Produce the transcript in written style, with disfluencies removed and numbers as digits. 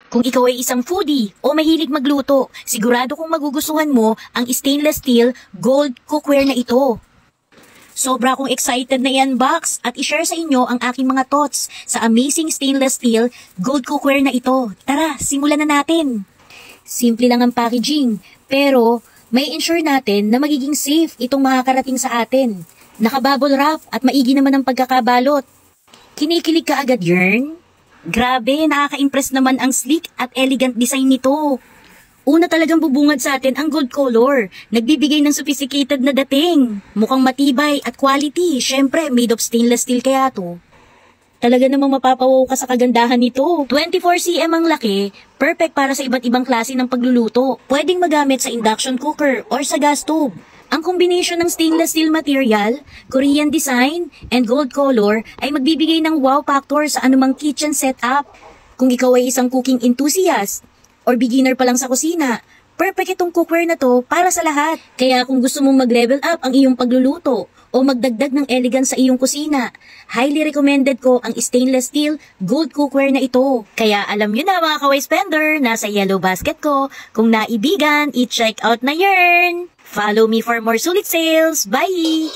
Kung ikaw ay isang foodie o mahilig magluto, sigurado kong magugustuhan mo ang stainless steel gold cookware na ito. Sobra akong excited na i-unbox at i-share sa inyo ang aking mga thoughts sa amazing stainless steel gold cookware na ito. Tara, simulan na natin! Simple lang ang packaging, pero may ensure natin na magiging safe itong makakarating sa atin. Naka-bubble wrap at maigi naman ang pagkakabalot. Kinikilig ka agad, Yern? Grabe, nakaka-impress naman ang sleek at elegant design nito. Una talagang bubungad sa atin ang gold color. Nagbibigay ng sophisticated na dating. Mukhang matibay at quality. Syempre, made of stainless steel kaya to. Talaga namang mapapawaw ka sa kagandahan nito. 24 cm ang laki, perfect para sa iba't ibang klase ng pagluluto. Pwedeng magamit sa induction cooker or sa gas stove. Ang combination ng stainless steel material, Korean design, and gold color ay magbibigay ng wow factor sa anumang kitchen setup. Kung ikaw ay isang cooking enthusiast or beginner pa lang sa kusina, perfect itong cookware na to para sa lahat. Kaya kung gusto mong mag-level up ang iyong pagluluto o magdagdag ng elegance sa iyong kusina, highly recommended ko ang stainless steel gold cookware na ito. Kaya alam nyo na mga kaway spender, nasa yellow basket ko. Kung naibigan, i-check out na Yern! Follow me for more sulit sales. Bye!